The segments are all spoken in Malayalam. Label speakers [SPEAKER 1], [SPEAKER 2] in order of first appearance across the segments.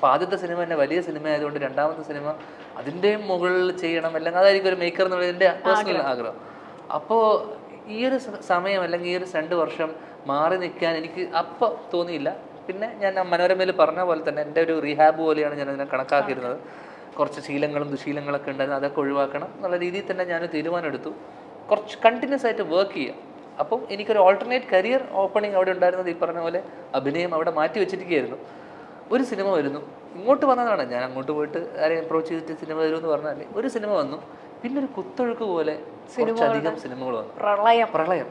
[SPEAKER 1] അപ്പോൾ ആദ്യത്തെ സിനിമ തന്നെ വലിയ സിനിമ ആയതുകൊണ്ട് രണ്ടാമത്തെ സിനിമ അതിൻ്റെയും മുകളിൽ ചെയ്യണം, അല്ലെങ്കിൽ അതായിരിക്കും ഒരു മേക്കർ എന്നുള്ളത് എൻ്റെ പേഴ്സണൽ ആഗ്രഹം. അപ്പോൾ ഈ ഒരു സമയം അല്ലെങ്കിൽ ഈ ഒരു 2 വർഷം മാറി നിൽക്കാൻ എനിക്ക് അപ്പോൾ തോന്നിയില്ല. പിന്നെ ഞാൻ മനോരമയിൽ പറഞ്ഞ പോലെ തന്നെ എൻ്റെ ഒരു റീഹാബ് പോലെയാണ് ഞാൻ അതിനെ കണക്കാക്കിയിരുന്നത്. കുറച്ച് ശീലങ്ങളും ദുശീലങ്ങളൊക്കെ ഉണ്ടായിരുന്നു, അതൊക്കെ ഒഴിവാക്കണം എന്നുള്ള രീതിയിൽ തന്നെ ഞാൻ തീരുമാനം എടുത്തു. കുറച്ച് കണ്ടിന്യൂസ് ആയിട്ട് വർക്ക് ചെയ്യുക. അപ്പം എനിക്കൊരു ഓൾട്ടർനേറ്റ് കരിയർ ഓപ്പണിംഗ് അവിടെ ഉണ്ടായിരുന്നത് ഈ പറഞ്ഞ പോലെ അഭിനയം അവിടെ മാറ്റി വെച്ചിരിക്കുകയായിരുന്നു. ഒരു സിനിമ വരുന്നു, ഇങ്ങോട്ട് വന്നതാണ്, ഞാൻ അങ്ങോട്ട് പോയിട്ട് ആരെയും അപ്രോച്ച് ചെയ്തിട്ട് സിനിമ വരുമെന്ന് പറഞ്ഞാൽ ഒരു സിനിമ വന്നു. പിന്നെ ഒരു കുത്തൊഴുക്ക് പോലെ കുറച്ചധികം സിനിമകൾ വന്നു, പ്രളയം.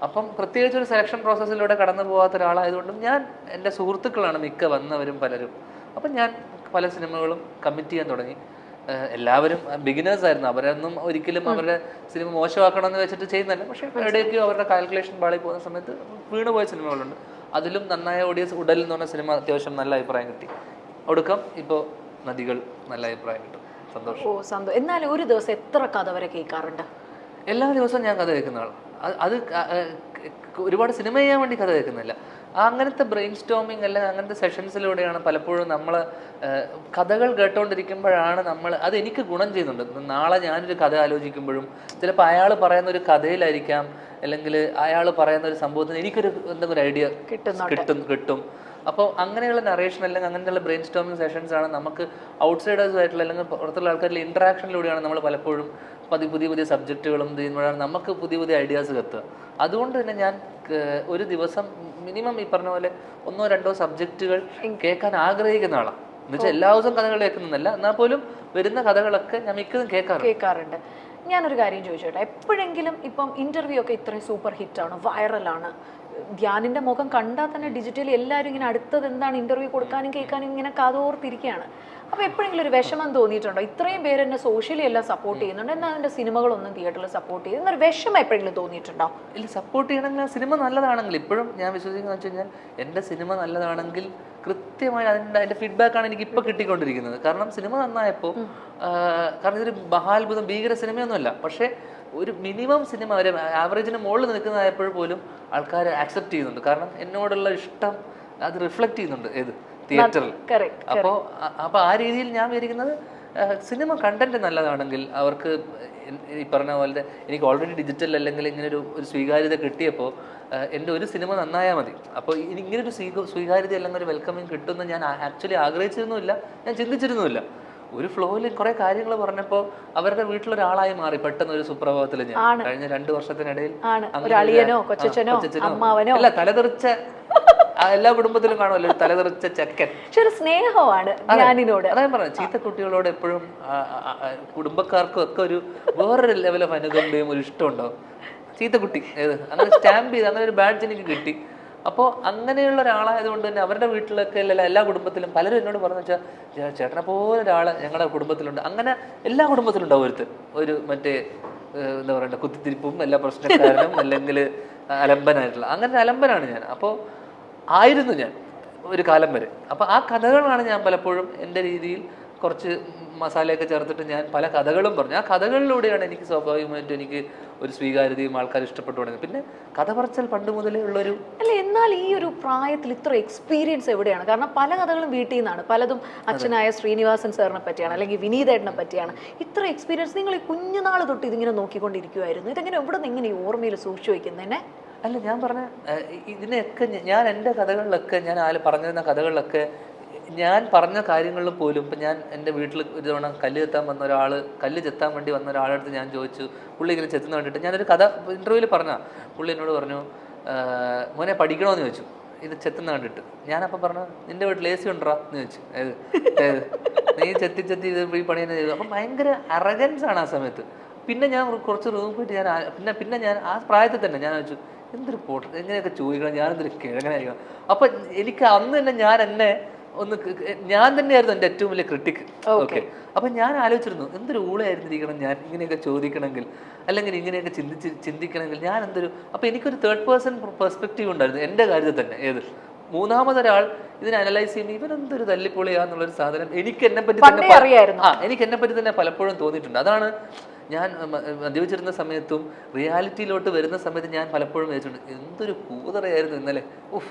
[SPEAKER 1] അപ്പം പ്രത്യേകിച്ച് ഒരു സെലക്ഷൻ പ്രോസസ്സിലൂടെ കടന്നു പോകാത്ത ഒരാളായതുകൊണ്ടും ഞാൻ എൻ്റെ സുഹൃത്തുക്കളാണ് മിക്ക വന്നവരും പലരും. അപ്പം ഞാൻ പല സിനിമകളും കമ്മിറ്റ് ചെയ്യാൻ തുടങ്ങി. എല്ലാവരും ബിഗിനേഴ്സ് ആയിരുന്നു, അവരൊന്നും ഒരിക്കലും അവരുടെ സിനിമ മോശമാക്കണം എന്ന് വെച്ചിട്ട് ചെയ്യുന്നില്ല. പക്ഷേ എവിടെയൊക്കെയോ അവരുടെ കാൽക്കുലേഷൻ പാളി പോകുന്ന സമയത്ത് വീണുപോയ സിനിമകളുണ്ട്. അതിലും നന്നായ ഓഡിയൻസ് ഉടൽ എന്ന് പറഞ്ഞ സിനിമ അത്യാവശ്യം നല്ല അഭിപ്രായം കിട്ടി. ഒടുക്കം ഇപ്പോൾ നദികൾ നല്ല അഭിപ്രായം കിട്ടും. സന്തോഷം.
[SPEAKER 2] എന്നാലും ഒരു ദിവസം എത്ര കഥ വരെ കേൾക്കാറുണ്ട്?
[SPEAKER 1] എല്ലാ ദിവസവും ഞാൻ കഥ കേൾക്കുന്ന ആളാണ്. അത് ഒരുപാട് സിനിമ ചെയ്യാൻ വേണ്ടി കഥ കേൾക്കുന്നില്ല, അങ്ങനത്തെ ബ്രെയിൻ സ്റ്റോമിങ് അല്ലെങ്കിൽ അങ്ങനത്തെ സെഷൻസിലൂടെയാണ് പലപ്പോഴും നമ്മൾ കഥകൾ കേട്ടോണ്ടിരിക്കുമ്പോഴാണ് അത് എനിക്ക് ഗുണം ചെയ്യുന്നുണ്ട്. നാളെ ഞാനൊരു കഥ ആലോചിക്കുമ്പോഴും ചിലപ്പോൾ അയാൾ പറയുന്ന ഒരു കഥയിലായിരിക്കാം, അല്ലെങ്കിൽ അയാൾ പറയുന്ന ഒരു സംഭവത്തിന് എനിക്കൊരു എന്തെങ്കിലും ഒരു ഐഡിയ കിട്ടും. അപ്പോൾ അങ്ങനെയുള്ള നറേഷൻ അല്ലെങ്കിൽ അങ്ങനെയുള്ള ബ്രെയിൻ സ്റ്റോമിങ് സെഷൻസ് ആണ് നമുക്ക് ഔട്ട്സൈഡേഴ്സുമായിട്ടുള്ള അല്ലെങ്കിൽ പുറത്തുള്ള ആൾക്കാരുടെ ഇൻട്രാക്ഷനിലൂടെയാണ് നമ്മൾ പലപ്പോഴും പുതിയ സബ്ജക്റ്റുകളും ചെയ്യുമ്പോഴാണ് നമുക്ക് പുതിയ ഐഡിയാസ് കത്തുക. അതുകൊണ്ട് തന്നെ ഞാൻ ഒരു ദിവസം മിനിമം ഈ പറഞ്ഞ പോലെ 1-2 സബ്ജക്റ്റുകൾ കേൾക്കാൻ ആഗ്രഹിക്കുന്ന ആളാണ്. എന്നുവെച്ചാൽ എല്ലാ ദിവസവും കഥകൾ കേൾക്കുന്നതല്ല, എന്നാൽ പോലും വരുന്ന കഥകളൊക്കെ ഞാൻ മിക്കതും കേൾക്കാറുണ്ട്.
[SPEAKER 2] ഞാനൊരു കാര്യം ചോദിച്ചോട്ടെ, എപ്പോഴെങ്കിലും ഇപ്പം ഇന്റർവ്യൂ ഒക്കെ ഇത്രയും സൂപ്പർ ഹിറ്റാണ്, വൈറലാണ്, ധ്യാനിന്റെ മുഖം കണ്ടാൽ തന്നെ ഡിജിറ്റലി എല്ലാവരും ഇങ്ങനെ അടുത്തത് എന്താണ് ഇന്റർവ്യൂ കൊടുക്കാനും കേൾക്കാനും ഇങ്ങനെ കാതോർത്തിരിക്കുകയാണ്. അപ്പോൾ എപ്പോഴെങ്കിലും ഒരു വിഷമം തോന്നിയിട്ടുണ്ടോ? ഇത്രയും പേര് എന്നെ സോഷ്യലി എല്ലാം സപ്പോർട്ട് ചെയ്യുന്നുണ്ട്, എന്നാൽ എൻ്റെ സിനിമകളൊന്നും തിയേറ്ററിൽ സപ്പോർട്ട് ചെയ്യും എന്നൊരു വിഷമം എപ്പോഴെങ്കിലും തോന്നിയിട്ടുണ്ടോ?
[SPEAKER 1] ഇല്ല, സപ്പോർട്ട് ചെയ്യണമെങ്കിൽ സിനിമ നല്ലതാണെങ്കിൽ ഇപ്പോഴും ഞാൻ വിശ്വസിക്കുന്നത് വെച്ച് കഴിഞ്ഞാൽ എൻ്റെ സിനിമ നല്ലതാണെങ്കിൽ കൃത്യമായി അതിൻ്റെ ഫീഡ്ബാക്കാണ് എനിക്ക് ഇപ്പോൾ കിട്ടിക്കൊണ്ടിരിക്കുന്നത്. കാരണം സിനിമ നന്നായപ്പോൾ, കാരണം ഇതൊരു മഹാത്ഭുതം ഭീകര സിനിമയൊന്നുമല്ല, പക്ഷേ ഒരു മിനിമം സിനിമ ഒരു ആവറേജിന് മുകളിൽ നിൽക്കുന്നതായപ്പോൾ പോലും ആൾക്കാർ ആക്സെപ്റ്റ് ചെയ്യുന്നുണ്ട്. കാരണം എന്നോടുള്ള ഇഷ്ടം അത് റിഫ്ലക്റ്റ് ചെയ്യുന്നുണ്ട് തിയേറ്ററിൽ. അപ്പോൾ ആ രീതിയിൽ ഞാൻ വിചാരിക്കുന്നത് സിനിമ കണ്ടന്റ് നല്ലതാണെങ്കിൽ അവർക്ക് ഈ പറഞ്ഞ പോലെ എനിക്ക് ഓൾറെഡി ഡിജിറ്റൽ അല്ലെങ്കിൽ ഇങ്ങനെ ഒരു സ്വീകാര്യത കിട്ടിയപ്പോൾ എൻ്റെ ഒരു സിനിമ നന്നായാൽ മതി. അപ്പോൾ ഇങ്ങനൊരു സ്വീകാര്യത അല്ലെങ്കിൽ ഒരു വെൽക്കമിങ് കിട്ടുമെന്ന് ഞാൻ ആക്ച്വലി ആഗ്രഹിച്ചിരുന്നുമില്ല, ഞാൻ ചിന്തിച്ചിരുന്നുമില്ല. ഒരു ഫ്ലോയിൽ കുറെ കാര്യങ്ങൾ പറഞ്ഞപ്പോൾ അവരുടെ വീട്ടിലൊരാളായി മാറി പെട്ടെന്ന് ഒരു സുപ്രഭാതത്തിൽ. ഞാൻ കഴിഞ്ഞ 2 വർഷത്തിനിടയിൽ അല്ല, തലതെറിച്ച എല്ലാ കുടുംബത്തിലും കാണുമല്ലോ ഒരു തലതെറിച്ച ചെക്കൻ.
[SPEAKER 2] സ്നേഹമാണ്
[SPEAKER 1] അതായത് പറഞ്ഞത്, ചീത്ത കുട്ടികളോട് എപ്പോഴും കുടുംബക്കാർക്കും ഒക്കെ ഒരു വേറൊരു ലെവൽ ഓഫ് അനുകമ്പയും ഒരു ഇഷ്ടമുണ്ടാവും. ചീത്തക്കുട്ടി അങ്ങനെ സ്റ്റാമ്പ് ചെയ്ത് അങ്ങനെ ഒരു ബാഡ്ജ് എനിക്ക് കിട്ടി. അപ്പോൾ അങ്ങനെയുള്ള ഒരാളായതുകൊണ്ട് തന്നെ അവരുടെ വീട്ടിലൊക്കെ എല്ലാ കുടുംബത്തിലും പലരും എന്നോട് പറഞ്ഞു വെച്ചാൽ ചേട്ടനെ പോലെ ഒരാൾ ഞങ്ങളുടെ കുടുംബത്തിലുണ്ട്. അങ്ങനെ എല്ലാ കുടുംബത്തിലും ഉണ്ടാവും ഒരു മറ്റേ എന്താ പറയണ്ട കുത്തിത്തിരിപ്പും എല്ലാ പ്രശ്നക്കാരനും അല്ലെങ്കിൽ അലമ്പനായിട്ടുള്ള അങ്ങനെ അലമ്പനാണ് ഞാൻ. അപ്പോൾ ആയിരുന്നു ഞാൻ ഒരു കാലം വരെ. അപ്പോൾ ആ കഥകളാണ് ഞാൻ പലപ്പോഴും എൻ്റെ രീതിയിൽ കുറച്ച് മസാലയൊക്കെ ചേർത്തിട്ട് ഞാൻ പല കഥകളും പറഞ്ഞു. ആ കഥകളിലൂടെയാണ് എനിക്ക് സ്വാഭാവികമായിട്ടും എനിക്ക് ഒരു സ്വീകാര്യതയും ആൾക്കാർ ഇഷ്ടപ്പെട്ടു തുടങ്ങി. പിന്നെ കഥ പറച്ചൽ പണ്ട് മുതലേ ഉള്ളൊരു
[SPEAKER 2] അല്ല. എന്നാൽ ഈ ഒരു പ്രായത്തിൽ ഇത്ര എക്സ്പീരിയൻസ് എവിടെയാണ്? കാരണം പല കഥകളും വീട്ടിൽ നിന്നാണ്, പലതും അച്ഛനായ ശ്രീനിവാസൻ സാറിനെ പറ്റിയാണ് അല്ലെങ്കിൽ വിനീതേട്ടനെ പറ്റിയാണ്. ഇത്ര എക്സ്പീരിയൻസ് നിങ്ങൾ ഈ കുഞ്ഞുനാൾ തൊട്ട് ഇതിങ്ങനെ നോക്കിക്കൊണ്ടിരിക്കുമായിരുന്നു. ഇതെങ്ങനെ എവിടെ നിന്ന് ഇങ്ങനെ ഈ ഓർമ്മയിൽ സൂക്ഷിച്ചു വയ്ക്കുന്നതിനെ?
[SPEAKER 1] അല്ല, ഞാൻ പറഞ്ഞ ഇതിനെയൊക്കെ ഞാൻ എൻ്റെ കഥകളിലൊക്കെ ഞാൻ പറഞ്ഞിരുന്ന കഥകളിലൊക്കെ ഞാൻ പറഞ്ഞ കാര്യങ്ങളിൽ പോലും ഇപ്പം ഞാൻ എൻ്റെ വീട്ടിൽ ഒരു തവണ കല്ല് ചെത്താൻ വേണ്ടി വന്ന ഒരാളടുത്ത് ഞാൻ ചോദിച്ചു, പുള്ളി ഇങ്ങനെ ചെത്തുന്ന കണ്ടിട്ട് ഞാനൊരു കഥ ഇൻ്റർവ്യൂവിൽ പറഞ്ഞാൽ പുള്ളി എന്നോട് പറഞ്ഞു, മോനെ പഠിക്കണമെന്ന് ചോദിച്ചു ഇത് ചെത്തുന്ന കണ്ടിട്ട്. ഞാനപ്പോൾ പറഞ്ഞു, നിൻ്റെ വീട്ടിൽ AC ഉണ്ടോ എന്ന് ചോദിച്ചു. നീ ചെത്തി ഇത് ഈ പണി തന്നെ ചെയ്തു. അപ്പം ഭയങ്കര അറഗൻസ് ആണ് ആ സമയത്ത്. പിന്നെ ഞാൻ കുറച്ച് റൂം പോയിട്ട് പിന്നെ ഞാൻ ആ പ്രായത്തിൽ തന്നെ ഞാൻ ചോദിച്ചു, എന്തൊരു പോട്ട് എങ്ങനെയൊക്കെ ചോദിക്കണം, ഞാനെന്തൊരു കിഴങ്ങനായിരിക്കണം. അപ്പം എനിക്ക് അന്ന് തന്നെ ഞാൻ തന്നെയായിരുന്നു എൻ്റെ ഏറ്റവും വലിയ ക്രിട്ടിക്. ഓക്കെ, അപ്പം ഞാൻ ആലോചിച്ചിരുന്നു എന്തൊരു ഊളയായിരുന്നിരിക്കണം ഞാൻ ഇങ്ങനെയൊക്കെ ചോദിക്കണമെങ്കിൽ, അല്ലെങ്കിൽ ഇങ്ങനെയൊക്കെ ചിന്തിക്കണമെങ്കിൽ ഞാൻ എന്തൊരു. അപ്പം എനിക്കൊരു 3rd person പെർസ്പെക്റ്റീവ് ഉണ്ടായിരുന്നു എൻ്റെ കാര്യത്തിൽ തന്നെ. മൂന്നാമതൊരാൾ ഇതിനെ അനലൈസ് ചെയ്യുമ്പോൾ ഇവരെന്തൊരു തല്ലിപ്പൊളിയാന്നുള്ളൊരു സാധനം എനിക്ക് എന്നെ പറ്റി തന്നെ പലപ്പോഴും തോന്നിയിട്ടുണ്ട്. അതാണ് ഞാൻ മദ്യപിച്ചിരുന്ന സമയത്തും റിയാലിറ്റിയിലോട്ട് വരുന്ന സമയത്ത് ഞാൻ പലപ്പോഴും വിചാരിച്ചിട്ടുണ്ട് എന്തൊരു കൂതറയായിരുന്നു ഇന്നലെ.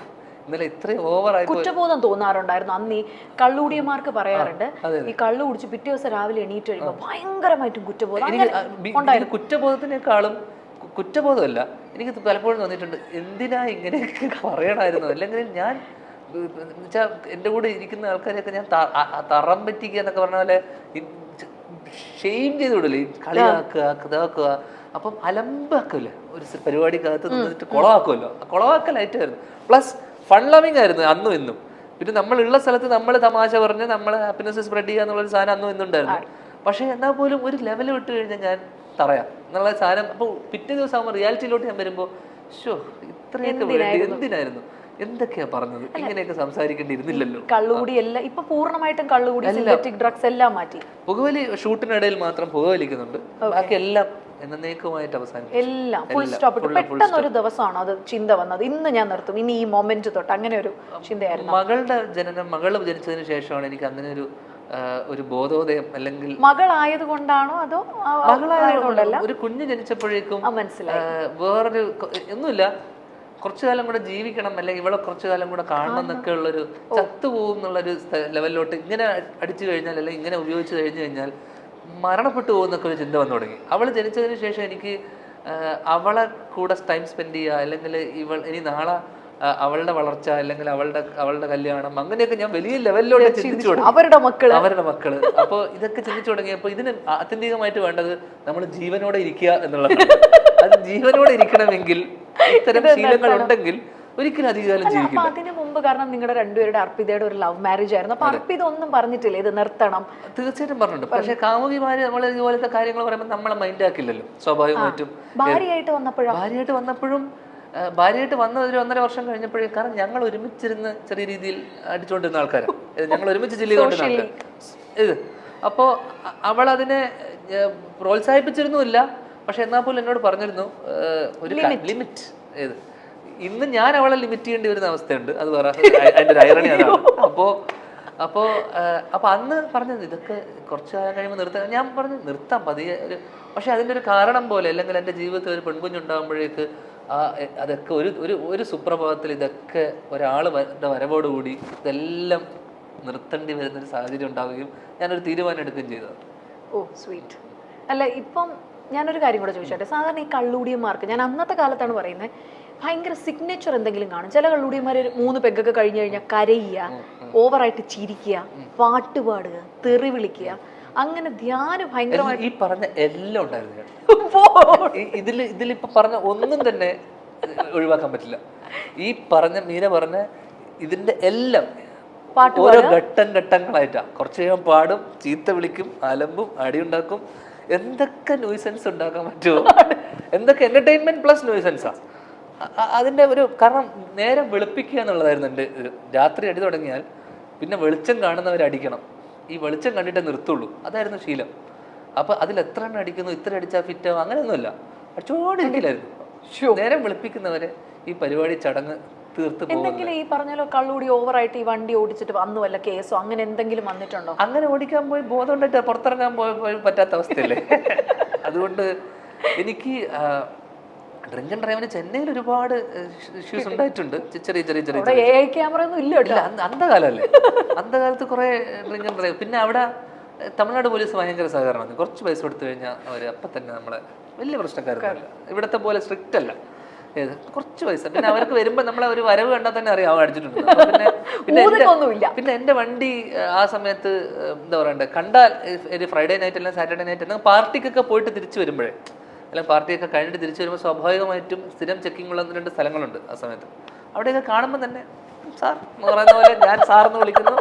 [SPEAKER 1] ഇന്നലെ ഇത്രയും ഓവറായി
[SPEAKER 2] കുറ്റബോധം തോന്നാറുണ്ടായിരുന്നു അന്ന്. ഈ കള്ളുകൂടിയന്മാർക്ക് പറയാറുണ്ട്, ഈ കള്ളു കുടിച്ച് പിറ്റേ ദിവസം രാവിലെ എണീറ്റ് കഴിയുമ്പോൾ ഭയങ്കരമായിട്ടും കുറ്റബോധം.
[SPEAKER 1] കുറ്റബോധത്തിനേക്കാളും കുറ്റബോധമല്ല, എനിക്ക് പലപ്പോഴും തോന്നിയിട്ടുണ്ട് എന്തിനാ ഇങ്ങനെയൊക്കെ പറയണമായിരുന്നു, അല്ലെങ്കിൽ ഞാൻ എന്നുവെച്ചാൽ എൻ്റെ കൂടെ ഇരിക്കുന്ന ആൾക്കാരെയൊക്കെ ഞാൻ തറം പറ്റിക്കുക എന്നൊക്കെ പറഞ്ഞ പോലെ ഷെയിം ചെയ്ത് വിടില്ലേ, കളിയാക്കുക ഇതാക്കുക, അപ്പം അലമ്പാക്കില്ല ഒരു പരിപാടിക്കകത്ത് നിന്നിട്ട് കുളമാക്കുമല്ലോ. ആ കുളമാക്കലായിട്ടായിരുന്നു. പ്ലസ് ഫൺ ലവിങ് ആയിരുന്നു അന്നും ഇന്നും. പിന്നെ നമ്മളുള്ള സ്ഥലത്ത് നമ്മൾ തമാശ പറഞ്ഞ് നമ്മൾ ഹാപ്പിനെസ് സ്പ്രെഡ് ചെയ്യുക എന്നുള്ളൊരു സാധനം അന്നും ഇന്നുണ്ടായിരുന്നു. പക്ഷേ എന്നാൽ പോലും ഒരു ലെവൽ വിട്ട് കഴിഞ്ഞാൽ ഞാൻ പറയാം എന്നുള്ള സാധനം. അപ്പോൾ പിറ്റേ ദിവസം ആകുമ്പോൾ റിയാലിറ്റിയിലോട്ട് ഞാൻ വരുമ്പോൾ ഇത്രയൊക്കെ വേണ്ടി എന്തിനായിരുന്നു, എന്തൊക്കെയാ പറഞ്ഞത്, ഇങ്ങനെയൊക്കെ സംസാരിക്കേണ്ടിയിരുന്നില്ലല്ലോ.
[SPEAKER 2] കള്ളുകൂടി എല്ലാം ഇപ്പൊ പൂർണ്ണമായിട്ടും കള്ളുകൂടി, സിന്തറ്റിക് ഡ്രഗ്സ് എല്ലാം മാറ്റി.
[SPEAKER 1] പുകവലി ഷൂട്ടിനിടയിൽ മാത്രം പുകവലിക്കുന്നുണ്ട്, ബാക്കി എല്ലാം എന്നേക്കുമായിട്ട് അവസാനിക്കും.
[SPEAKER 2] എല്ലാം ഫുൾ സ്റ്റോപ്പ്. പെട്ടെന്ന് ഒരു ദിവസമാണ് അത് ചിന്ത വന്നത്, ഇന്ന് ഞാൻ നിർത്തും, ഇനി ഈ മൊമെന്റ് തൊട്ട്, അങ്ങനെ ഒരു ചിന്തയായിരുന്നു.
[SPEAKER 1] മകൾ ജനിച്ചതിന് ശേഷമാണ് എനിക്ക് അങ്ങനെ ഒരു ബോധോദയം, അല്ലെങ്കിൽ
[SPEAKER 2] മകളായത് കൊണ്ടാണോ അതോ മകളായതുകൊണ്ടല്ല,
[SPEAKER 1] ഒരു കുഞ്ഞ് ജനിച്ചപ്പോഴേക്കും
[SPEAKER 2] മനസ്സിലായി
[SPEAKER 1] വേറൊരു ഒന്നുമില്ല, കുറച്ചു കാലം കൂടെ ജീവിക്കണം, അല്ലെങ്കിൽ ഇവിടെ കുറച്ചു കാലം കൂടെ കാണണം എന്നൊക്കെ ഉള്ളൊരു ചത്തുപോകും എന്നുള്ളൊരു ലെവലിലോട്ട് ഇങ്ങനെ അടിച്ചു കഴിഞ്ഞാൽ, അല്ലെങ്കിൽ ഇങ്ങനെ ഉപയോഗിച്ച് കഴിഞ്ഞു കഴിഞ്ഞാൽ മരണപ്പെട്ടു പോകുന്നൊക്കെ ഒരു ചിന്ത വന്നു തുടങ്ങി. അവൾ ജനിച്ചതിന് ശേഷം എനിക്ക് അവളെ കൂടെ ടൈം സ്പെൻഡ് ചെയ്യുക, അല്ലെങ്കിൽ ഇനി നാളെ അവളുടെ വളർച്ച, അല്ലെങ്കിൽ അവളുടെ കല്യാണം, അങ്ങനെയൊക്കെ ഞാൻ വലിയ ലെവലിലോട്ട് ചിന്തിച്ചു തുടങ്ങി. അവരുടെ മക്കള്. അപ്പോൾ ഇതൊക്കെ ചിന്തിച്ചു തുടങ്ങിയപ്പോൾ ഇതിന് ആത്യന്തികമായിട്ട് വേണ്ടത് നമ്മൾ ജീവനോടെ ഇരിക്കുക എന്നുള്ളതാണ്. അത് ജീവനോടെ ഇരിക്കണമെങ്കിൽ ഇത്തരം ശീലങ്ങൾ ഉണ്ടെങ്കിൽ ഒരിക്കലും അധികകാലം ജീവിക്കില്ല.
[SPEAKER 2] അതിന് മുമ്പ് കാരണം നിങ്ങളുടെ രണ്ടുപേരുടെ അർപ്പിതയുടെ ഒരു ലവ് മാരേജ് ആയിരുന്നു. അപ്പൊ അർപ്പിത ഒന്നും പറഞ്ഞിട്ടില്ല ഇത് നിർത്തണം?
[SPEAKER 1] തീർച്ചയായിട്ടും പറഞ്ഞിട്ടുണ്ട്. പക്ഷെ കാമുകിമാര് നമ്മൾ ഇതുപോലത്തെ കാര്യങ്ങൾ പറയുമ്പോൾ നമ്മളെ മൈൻഡ് ആക്കില്ലല്ലോ സ്വാഭാവികമായിട്ടും.
[SPEAKER 2] ഭാര്യയായിട്ട്
[SPEAKER 1] വന്നപ്പോഴും ഭാര്യയായിട്ട് വന്ന ഒരു 1.5 വർഷം കഴിഞ്ഞപ്പോഴേ, കാരണം ഞങ്ങൾ ഒരുമിച്ചിരുന്ന് ചെറിയ രീതിയിൽ അടിച്ചുകൊണ്ടിരുന്ന ആൾക്കാരാണ്, ഞങ്ങൾ ഒരുമിച്ച് ചില്ലിക്കൊണ്ടിരുന്ന ആൾക്കാർ ഇത്. അപ്പോൾ അവൾ അതിനെ പ്രോത്സാഹിപ്പിച്ചിരുന്നുമില്ല. പക്ഷെ എന്നാൽ പോലും എന്നോട് പറഞ്ഞിരുന്നു ഒരു ലിമിറ്റ്. ഏത് ഇന്ന് ഞാൻ അവളെ ലിമിറ്റ് ചെയ്യേണ്ടി വരുന്ന അവസ്ഥയുണ്ട്. അത് വേറെ അതിൻ്റെ ഒരു ഐറണിയാണ്. അപ്പോൾ അന്ന് പറഞ്ഞത് ഇതൊക്കെ കുറച്ച് കാലം കഴിയുമ്പോൾ നിർത്താം. ഞാൻ പറഞ്ഞു നിർത്താം പതിയെ പക്ഷെ അതിൻ്റെ ഒരു കാരണം പോലെ, അല്ലെങ്കിൽ എൻ്റെ ജീവിതത്തിൽ ഒരു പെൺകുഞ്ഞുണ്ടാകുമ്പോഴേക്ക് അതൊക്കെ ഒരു സുപ്രഭാതത്തിൽ ഇതൊക്കെ ഒരാളുടെ വരവോടുകൂടി ഇതെല്ലാം നിർത്തേണ്ടി വരുന്നൊരു സാഹചര്യം ഉണ്ടാവുകയും ഞാനൊരു തീരുമാനം എടുക്കുകയും ചെയ്തത്.
[SPEAKER 2] ഓ സ്വീറ്റ്. അല്ല, ഇപ്പം ഞാനൊരു കാര്യം കൂടെ ചോദിച്ചോട്ടെ. സാധാരണ ഈ കള്ളുകൂടിയന്മാർക്ക്, ഞാൻ അന്നത്തെ കാലത്താണ് പറയുന്നത്, ഭയങ്കര സിഗ്നേച്ചർ എന്തെങ്കിലും കാണും. ചില കള്ളുകൂടിയന്മാർ 3 പെഗ്ഗൊക്കെ കഴിഞ്ഞു കഴിഞ്ഞാൽ കരയുക, ഓവറായിട്ട് ചിരിക്കുക, പാട്ട് പാടുക, തെറി വിളിക്കുക, അങ്ങനെ ധ്യാനം ഭയങ്കരമായിട്ട്.
[SPEAKER 1] ഈ പറഞ്ഞ എല്ലാം ഉണ്ടായിരുന്നു. ഇതിലിപ്പോ പറഞ്ഞ ഒന്നും തന്നെ ഒഴിവാക്കാൻ പറ്റില്ല. ഈ പറഞ്ഞ മീര പറഞ്ഞ ഇതിന്റെ എല്ലാം ഓരോ ഘട്ടങ്ങളായിട്ടാ. കുറച്ച് കഴിയാൻ പാടും, ചീത്ത വിളിക്കും, അലമ്പും, അടിയുണ്ടാക്കും, എന്തൊക്കെ നോയ്സൻസ് ഉണ്ടാക്കാൻ പറ്റുമോ, എന്തൊക്കെ എന്റർടൈൻമെന്റ് പ്ലസ് നോയ്സൻസാ അതിന്റെ ഒരു. കാരണം നേരം വെളുപ്പിക്കുക എന്നുള്ളതായിരുന്നു എൻ്റെ രാത്രി അടി തുടങ്ങിയാൽ പിന്നെ വെളിച്ചം കാണുന്നവർ അടിക്കണം, ഈ വെളിച്ചം കണ്ടിട്ടേ നിർത്തുള്ളൂ, അതായിരുന്നു ശീലം. അപ്പൊ അതിൽ എത്ര എണ്ണം അടിക്കുന്നു, ഇത്ര അടിച്ചാൽ ഫിറ്റാവും, അങ്ങനെയൊന്നുമില്ല, അടിച്ചോടിരിക്കില്ലായിരുന്നു. നേരം വെളുപ്പിക്കുന്നവരെ ഈ പരിപാടി ചടങ്ങ് തീർത്ത്
[SPEAKER 2] എന്തെങ്കിലും ഈ പറഞ്ഞാലോ കള്ളുകൂടി ഓവറായിട്ട് ഈ വണ്ടി ഓടിച്ചിട്ട് വന്നു വല്ല കേസോ അങ്ങനെ എന്തെങ്കിലും വന്നിട്ടുണ്ടോ?
[SPEAKER 1] അങ്ങനെ ഓടിക്കാൻ പോയി ബോധം ഉണ്ടായിട്ട് പുറത്തിറങ്ങാൻ പോയി പറ്റാത്ത അവസ്ഥയല്ലേ. അതുകൊണ്ട് എനിക്ക് ഡ്രിങ്ക് ആൻഡ് ഡ്രൈവിന് ചെന്നൈയിൽ ഒരുപാട് ഇഷ്യൂസ് ഉണ്ടായിട്ടുണ്ട്. ചെറിയ
[SPEAKER 2] ക്യാമറ ഒന്നും ഇല്ല,
[SPEAKER 1] അന്ധകാലല്ലേ. അന്ധകാലത്ത് കുറെ ഡ്രിങ്ക് ആൻഡ് ഡ്രൈവ്. പിന്നെ അവിടെ തമിഴ്നാട് പോലീസ് ഭയങ്കര സഹകരണമാണ്. കുറച്ച് പൈസ കൊടുത്തു കഴിഞ്ഞാൽ അവർ അപ്പം തന്നെ നമ്മളെ വലിയ പ്രശ്നക്കാരല്ല. ഇവിടത്തെ പോലെ സ്ട്രിക്റ്റ് അല്ല, കുറച്ച് പൈസ. പിന്നെ അവർക്ക് വരുമ്പോൾ നമ്മളെ ഒരു വരവ് കണ്ടാൽ തന്നെ അറിയാം അവ അടിച്ചിട്ടുണ്ട്. പിന്നെ എൻ്റെ വണ്ടി ആ സമയത്ത് എന്താ പറയണ്ടേ, കണ്ടാൽ ഒരു ഫ്രൈഡേ നൈറ്റ് അല്ലെങ്കിൽ സാറ്റർഡേ നൈറ്റ് അല്ലെങ്കിൽ പാർട്ടിക്കൊക്കെ പോയിട്ട് തിരിച്ചു വരുമ്പോഴേ, അല്ലെങ്കിൽ പാർട്ടിയൊക്കെ കഴിഞ്ഞിട്ട് തിരിച്ചു വരുമ്പോൾ സ്വാഭാവികമായിട്ടും സ്ഥിരം ചെക്കിംഗ് ഉള്ള 1-2 സ്ഥലങ്ങളുണ്ട് ആ സമയത്ത്. അവിടെയൊക്കെ കാണുമ്പോൾ തന്നെ സാർ എന്ന് പറയുന്ന പോലെ ഞാൻ സാറെന്ന് വിളിക്കുന്നു,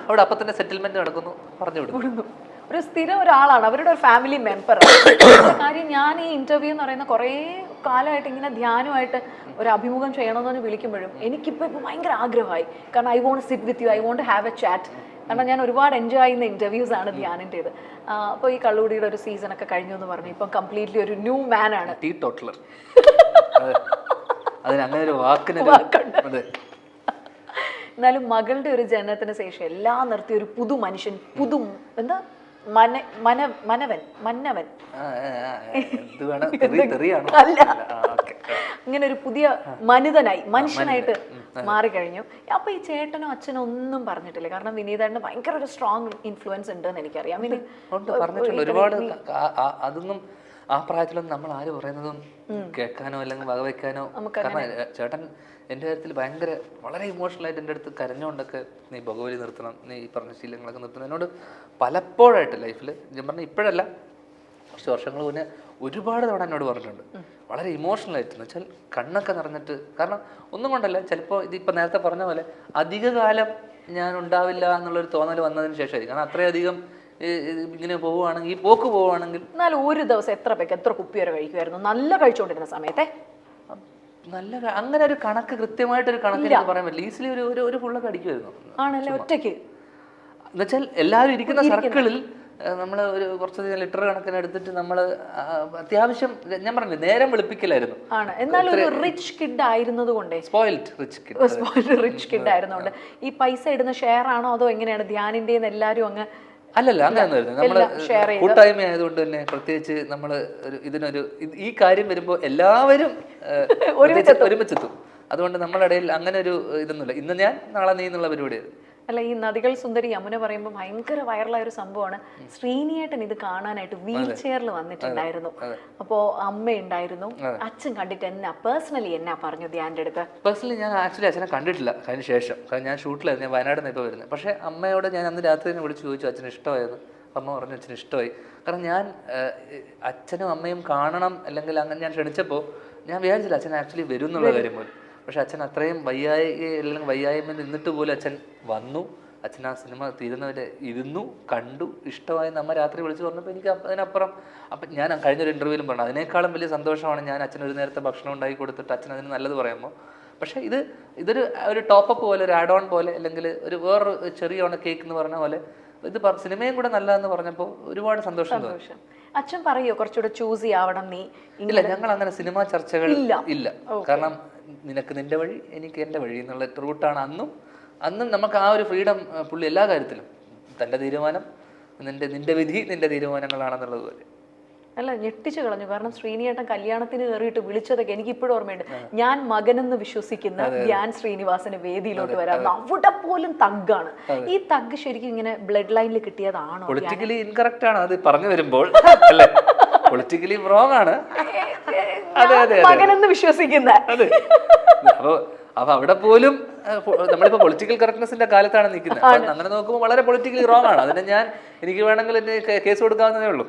[SPEAKER 1] അവിടെ അപ്പം തന്നെ സെറ്റിൽമെന്റ് നടക്കുന്നു, പറഞ്ഞു വിടുന്നു.
[SPEAKER 2] ഒരു സ്ഥിരം ഒരാളാണ്, അവരുടെ ഒരു ഫാമിലി മെമ്പർ. കാര്യം ഞാൻ ഈ ഇന്റർവ്യൂ എന്ന് പറയുന്ന കുറേ കാലമായിട്ട് ഇങ്ങനെ ധ്യാനമായിട്ട് ഒരു അഭിമുഖം ചെയ്യണമെന്ന് വിളിക്കുമ്പോഴും എനിക്കിപ്പോൾ ഭയങ്കര ആഗ്രഹമായി. കാരണം I want sit with you, I want have a chat. കാരണം ഞാൻ ഒരുപാട് എൻജോയ് ചെയ്യുന്ന ഇന്റർവ്യൂസ് ആണ് ധ്യാനിൻ്റെത്. അപ്പോൾ ഈ കള്ളുകൂടിയുടെ ഒരു സീസണൊക്കെ കഴിഞ്ഞു എന്ന് പറഞ്ഞു, ഇപ്പം കംപ്ലീറ്റ്ലി ഒരു ന്യൂ മാൻ ആണ്.
[SPEAKER 1] അതിനങ്ങനെ ഒരു വാക്കിന്.
[SPEAKER 2] എന്നാലും മകളുടെ ഒരു ജനനത്തിന് ശേഷം എല്ലാം നിർത്തി ഒരു പുതു മനുഷ്യൻ, എന്താ മന്നവൻ ഇങ്ങനെ ഒരു പുതിയ മനുഷ്യനായിട്ട് മാറിക്കഴിഞ്ഞു. അപ്പൊ ഈ ചേട്ടനോ അച്ഛനോ ഒന്നും പറഞ്ഞിട്ടില്ല? കാരണം വിനീതേട്ടന് ഭയങ്കര ഒരു സ്ട്രോങ് ഇൻഫ്ലുവൻസ് ഉണ്ടെന്ന് എനിക്കറിയാം.
[SPEAKER 1] പറഞ്ഞിട്ടുണ്ട് ഒരുപാട്. അതൊന്നും ആ പ്രായത്തിലൊന്നും നമ്മൾ ആര് പറയുന്നതും കേൾക്കാനോ അല്ലെങ്കിൽ വകവെക്കാനോ. കാരണം ചേട്ടൻ എൻ്റെ കാര്യത്തിൽ ഭയങ്കര വളരെ ഇമോഷണലായിട്ട് എൻ്റെ അടുത്ത് കരഞ്ഞുകൊണ്ടൊക്കെ നീ ഭഗവതി നിർത്തണം, നീ ഈ പറഞ്ഞ ശീലങ്ങളൊക്കെ നിർത്തണം എന്നോട് പലപ്പോഴായിട്ട് ലൈഫിൽ ഞാൻ പറഞ്ഞ ഇപ്പോഴല്ല, കുറച്ച് വർഷങ്ങൾ മുന്നേ ഒരുപാട് തവണ എന്നോട് പറഞ്ഞിട്ടുണ്ട്. വളരെ ഇമോഷണലായിട്ട് എന്ന് വെച്ചാൽ കണ്ണൊക്കെ നിറഞ്ഞിട്ട്. കാരണം ഒന്നും കൊണ്ടല്ല, ചിലപ്പോൾ ഇതിപ്പോൾ നേരത്തെ പറഞ്ഞ പോലെ അധികകാലം ഞാൻ ഉണ്ടാവില്ല എന്നുള്ളൊരു തോന്നൽ വന്നതിന് ശേഷമായിരിക്കും. കാരണം അത്രയധികം ഇങ്ങനെ പോവുകയാണെങ്കിൽ, ഈ പോക്ക് പോവുകയാണെങ്കിൽ.
[SPEAKER 2] എന്നാലും ഒരു ദിവസം എത്ര കുപ്പി വരെ കഴിക്കുമായിരുന്നു നല്ല കഴിച്ചുകൊണ്ടിരുന്ന സമയത്തെ?
[SPEAKER 1] നല്ല അങ്ങനെ ഒരു കണക്ക്, കൃത്യമായിട്ടൊരു കണക്ക് പറയാൻ പറ്റില്ല. ഈസിലി ഒരു ഫുള്ളൊക്കെ അടിക്കുമായിരുന്നു.
[SPEAKER 2] ആണല്ലേ? ഒറ്റയ്ക്ക്
[SPEAKER 1] എന്നുവെച്ചാൽ എല്ലാവരും ഇരിക്കുന്ന സർക്കിളിൽ നമ്മൾ ഒരു കുറച്ച് ലിറ്റർ കണക്കിന് എടുത്തിട്ട് നമ്മൾ അത്യാവശ്യം, ഞാൻ പറഞ്ഞില്ലേ, നേരം വെളുപ്പിക്കലായിരുന്നു.
[SPEAKER 2] ആണ്. എന്നാലും ഒരു റിച്ച് കിഡ് ആയിരുന്നത് കൊണ്ടേ,
[SPEAKER 1] സ്പോയിൽഡ്
[SPEAKER 2] റിച്ച് കിഡ് ആയിരുന്നോണ്ട് ഈ പൈസ ഇടുന്ന ഷെയർ ആണോ അതോ എങ്ങനെയാണ് ധ്യാനിന്റെ എല്ലാരും അങ്ങ്?
[SPEAKER 1] അല്ലല്ല, അങ്ങനെയൊന്നും. നമ്മള് കൂട്ടായ്മ ആയതുകൊണ്ട് തന്നെ പ്രത്യേകിച്ച് നമ്മള് ഇതിനൊരു ഈ കാര്യം വരുമ്പോ എല്ലാവരും ഒരുമിച്ചെത്തും. അതുകൊണ്ട് നമ്മളിടയിൽ അങ്ങനെ ഒരു ഇതൊന്നുമില്ല, ഇന്ന് ഞാൻ നാളെ നീ എന്നുള്ള പരിപാടിയായിരുന്നു.
[SPEAKER 2] അല്ല, ഈ നദികൾ സുന്ദരി യമുന പറയുമ്പോൾ ഭയങ്കര വൈറലായ ഒരു സംഭവമാണ്. ശ്രീനിയേട്ടൻ ഇത് കാണാനായിട്ട് വീൽ ചെയറിൽ വന്നിട്ടുണ്ടായിരുന്നു. അപ്പോ അമ്മ ഉണ്ടായിരുന്നു. അച്ഛൻ കണ്ടിട്ട് പേഴ്സണലി എന്നാ പറഞ്ഞു ധ്യാൻ്റെ അടുത്ത്?
[SPEAKER 1] പേഴ്സണലി ഞാൻ ആക്ച്വലി അച്ഛനെ കണ്ടിട്ടില്ല അതിന് ശേഷം. കാരണം ഞാൻ ഷൂട്ടിലായിരുന്നു, ഞാൻ വയനാട് നിന്ന് ഇപ്പോൾ വരുന്നത്. പക്ഷേ അമ്മയോട് ഞാൻ അന്ന് രാത്രി തന്നെ വിളിച്ച് ചോദിച്ചു അച്ഛന് ഇഷ്ടമായിരുന്നു. അമ്മ പറഞ്ഞു അച്ഛന് ഇഷ്ടമായി. കാരണം ഞാൻ അച്ഛനും അമ്മയും കാണണം അല്ലെങ്കിൽ അങ്ങനെ ഞാൻ ക്ഷണിച്ചപ്പോൾ ഞാൻ വിചാരിച്ചില്ല അച്ഛൻ ആക്ച്വലി വരും എന്നുള്ള കാര്യം പോലും. പക്ഷെ അച്ഛൻ അത്രയും വയ്യായ്മ നിന്നിട്ട് പോലും അച്ഛൻ വന്നു. അച്ഛൻ ആ സിനിമ തീരുന്നവരെ ഇരുന്നു, കണ്ടു, ഇഷ്ടമായി. നമ്മ രാത്രി വിളിച്ച് പറഞ്ഞപ്പോൾ എനിക്ക് അതിനപ്പുറം, അപ്പം ഞാൻ കഴിഞ്ഞൊരു ഇൻ്റർവ്യൂവിലും പറഞ്ഞു അതിനേക്കാളും വലിയ സന്തോഷമാണ് ഞാൻ അച്ഛനൊരു നേരത്തെ ഭക്ഷണം ഉണ്ടാക്കി കൊടുത്തിട്ട് അച്ഛൻ അതിന് നല്ലത് പറയുമ്പോൾ. പക്ഷേ ഇതൊരു ടോപ്പപ്പ് പോലെ, ഒരു ആഡ് ഓൺ പോലെ, അല്ലെങ്കിൽ വേറൊരു ചെറിയ ഓണ കേക്ക് എന്ന് പറഞ്ഞ പോലെ ഇത് സിനിമയും കൂടെ നല്ലതെന്ന് പറഞ്ഞപ്പോൾ ഒരുപാട് സന്തോഷം തോന്നി.
[SPEAKER 2] അച്ഛൻ പറയോ കുറച്ചുകൂടെ ചൂസ് ചെയ്യാവണം നീ?
[SPEAKER 1] ഇല്ല, ഞങ്ങൾ അങ്ങനെ സിനിമാ ചർച്ചകൾ ഇല്ല. കാരണം നിനക്ക് നിന്റെ വഴി, എനിക്ക് എൻ്റെ വഴി എന്നുള്ള റൂട്ടാണ് അന്നും നമുക്ക് ആ ഒരു ഫ്രീഡം പുള്ളി എല്ലാ കാര്യത്തിലും. തൻ്റെ തീരുമാനം നിന്റെ വിധി, നിന്റെ തീരുമാനങ്ങളാണെന്നുള്ളത് പോലെ.
[SPEAKER 2] അല്ല, ഞെട്ടിച്ചു കളഞ്ഞു. കാരണം ശ്രീനിയേട്ടൻ കല്യാണത്തിന് കയറിയിട്ട് വിളിച്ചതൊക്കെ എനിക്ക് ഇപ്പോഴും ഓർമ്മയുണ്ട്. ഞാൻ മകനെന്ന് വിശ്വസിക്കുന്ന ധ്യാൻ ശ്രീനിവാസന് വേദിയിലോട്ട് വരാം. അവിടെ പോലും തഗ്ഗാണ്. ഈ തഗ് ശരിക്കും ഇങ്ങനെ ബ്ലഡ് ലൈനിൽ കിട്ടിയതാണോ?
[SPEAKER 1] പൊളിറ്റിക്കലി ഇൻകറക്റ്റ് ആണ് അത് പറഞ്ഞു വരുമ്പോൾ, അല്ലേ? പൊളിറ്റിക്കലി റോങ് ആണ്.
[SPEAKER 2] മകനെന്ന് വിശ്വസിക്കുന്ന.
[SPEAKER 1] അപ്പൊ അവിടെ പോലും നമ്മളിപ്പോ പൊളിറ്റിക്കൽ കറക്റ്റ്നെസിന്റെ കാലത്താണ് നിൽക്കുന്നത്. അങ്ങനെ നോക്കുമ്പോൾ വളരെ പൊളിറ്റിക്കലി റോങ് ആണ്. അതിന് എനിക്ക് വേണമെങ്കിൽ എന്നെ കേസ് കൊടുക്കാവുന്നതേ ഉള്ളൂ.